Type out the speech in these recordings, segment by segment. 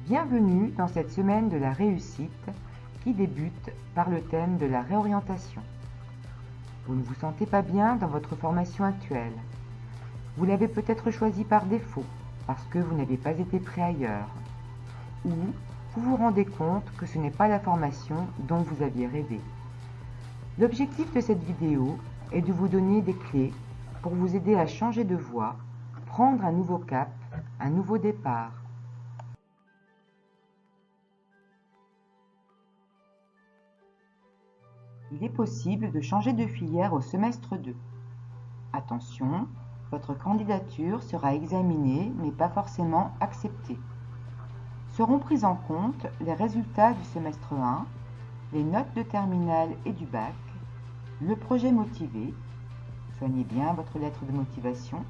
Bienvenue dans cette semaine de la réussite qui débute par le thème de la réorientation. Vous ne vous sentez pas bien dans votre formation actuelle. Vous l'avez peut-être choisi par défaut parce que vous n'avez pas été pris ailleurs. Ou vous vous rendez compte que ce n'est pas la formation dont vous aviez rêvé. L'objectif de cette vidéo est de vous donner des clés pour vous aider à changer de voie, prendre un nouveau cap, un nouveau départ. Il est possible de changer de filière au semestre 2. Attention, votre candidature sera examinée mais pas forcément acceptée. Seront pris en compte les résultats du semestre 1, les notes de terminale et du bac, le projet motivé, soignez bien votre lettre de motivation,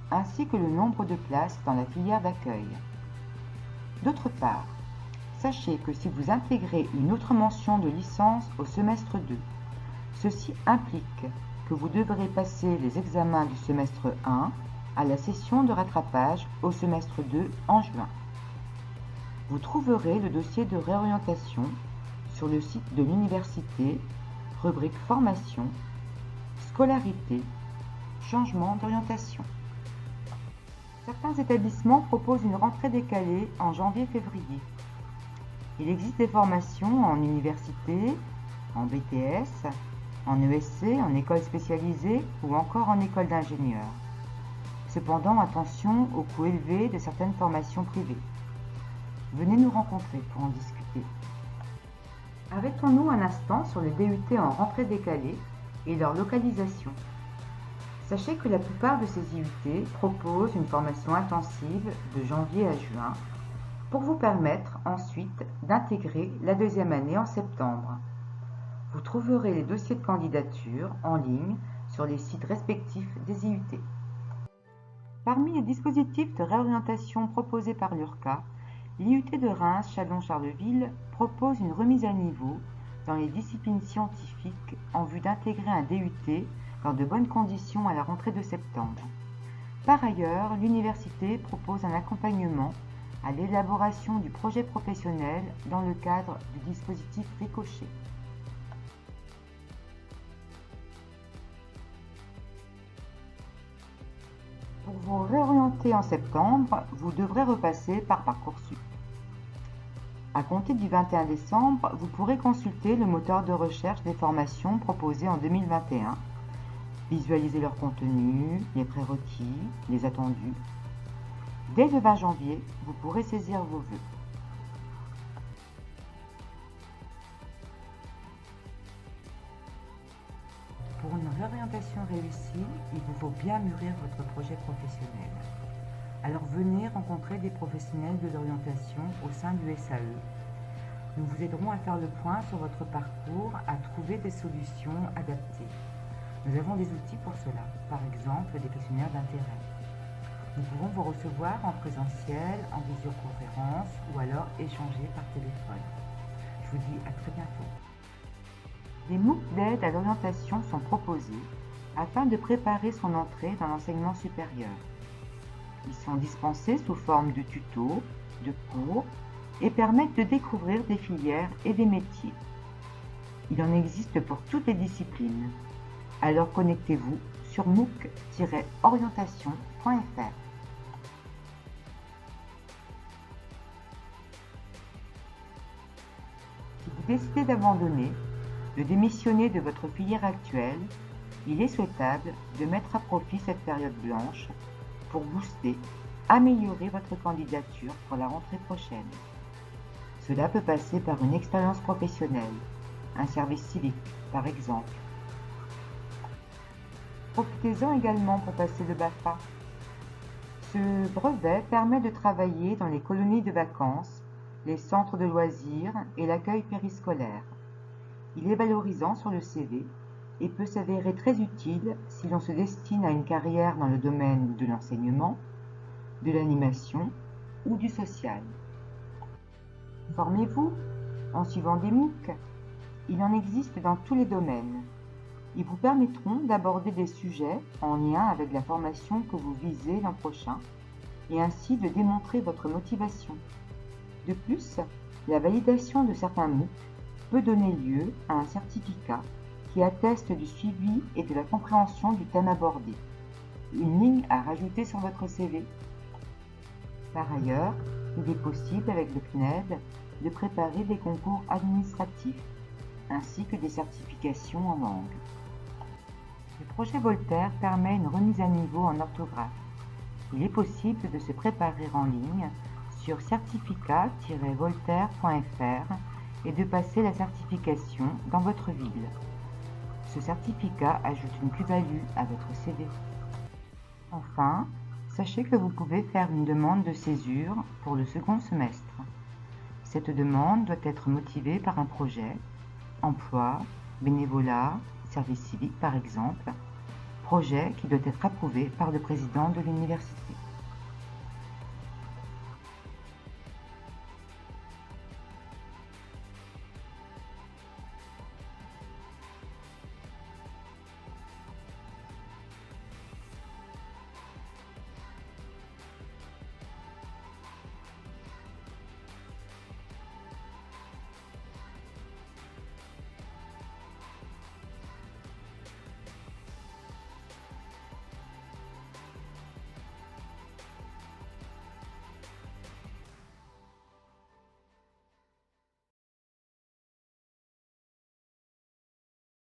ainsi que le nombre de places dans la filière d'accueil. D'autre part, sachez que si vous intégrez une autre mention de licence au semestre 2, ceci implique que vous devrez passer les examens du semestre 1 à la session de rattrapage au semestre 2 en juin. Vous trouverez le dossier de réorientation sur le site de l'université, rubrique formation, scolarité, changement d'orientation. Certains établissements proposent une rentrée décalée en janvier-février. Il existe des formations en université, en BTS, en ESC, en école spécialisée ou encore en école d'ingénieur. Cependant, attention au coût élevé de certaines formations privées. Venez nous rencontrer pour en discuter. Arrêtons-nous un instant sur les DUT en rentrée décalée et leur localisation. Sachez que la plupart de ces IUT proposent une formation intensive de janvier à juin pour vous permettre ensuite d'intégrer la deuxième année en septembre. Vous trouverez les dossiers de candidature en ligne sur les sites respectifs des IUT. Parmi les dispositifs de réorientation proposés par l'URCA, l'IUT de Reims Châlons-Charleville propose une remise à niveau dans les disciplines scientifiques en vue d'intégrer un DUT dans de bonnes conditions à la rentrée de septembre. Par ailleurs, l'université propose un accompagnement à l'élaboration du projet professionnel dans le cadre du dispositif Ricochet. Pour vous réorienter en septembre, vous devrez repasser par Parcoursup. À compter du 21 décembre, vous pourrez consulter le moteur de recherche des formations proposées en 2021, visualiser leur contenu, les prérequis, les attendus. Dès le 20 janvier, vous pourrez saisir vos vœux. Pour une réorientation réussie, il vous faut bien mûrir votre projet professionnel. Alors venez rencontrer des professionnels de l'orientation au sein du SAE. Nous vous aiderons à faire le point sur votre parcours, à trouver des solutions adaptées. Nous avons des outils pour cela, par exemple des questionnaires d'intérêt. Nous pouvons vous recevoir en présentiel, en visioconférence ou alors échanger par téléphone. Je vous dis à très bientôt. Des MOOC d'aide à l'orientation sont proposés afin de préparer son entrée dans l'enseignement supérieur. Ils sont dispensés sous forme de tutos, de cours et permettent de découvrir des filières et des métiers. Il en existe pour toutes les disciplines. Alors connectez-vous sur mooc-orientation.fr. Si vous décidez d'abandonner, de démissionner de votre filière actuelle, il est souhaitable de mettre à profit cette période blanche pour booster, améliorer votre candidature pour la rentrée prochaine. Cela peut passer par une expérience professionnelle, un service civique par exemple. Profitez-en également pour passer le BAFA. Ce brevet permet de travailler dans les colonies de vacances, les centres de loisirs et l'accueil périscolaire. Il est valorisant sur le CV et peut s'avérer très utile si l'on se destine à une carrière dans le domaine de l'enseignement, de l'animation ou du social. Formez-vous en suivant des MOOC. Il en existe dans tous les domaines. Ils vous permettront d'aborder des sujets en lien avec la formation que vous visez l'an prochain et ainsi de démontrer votre motivation. De plus, la validation de certains MOOC peut donner lieu à un certificat qui atteste du suivi et de la compréhension du thème abordé. Une ligne à rajouter sur votre CV. Par ailleurs, il est possible avec le CNED de préparer des concours administratifs ainsi que des certifications en langue. Le projet Voltaire permet une remise à niveau en orthographe. Il est possible de se préparer en ligne sur certificat-voltaire.fr et de passer la certification dans votre ville. Ce certificat ajoute une plus-value à votre CV. Enfin, sachez que vous pouvez faire une demande de césure pour le second semestre. Cette demande doit être motivée par un projet, emploi, bénévolat, service civique par exemple, projet qui doit être approuvé par le président de l'université.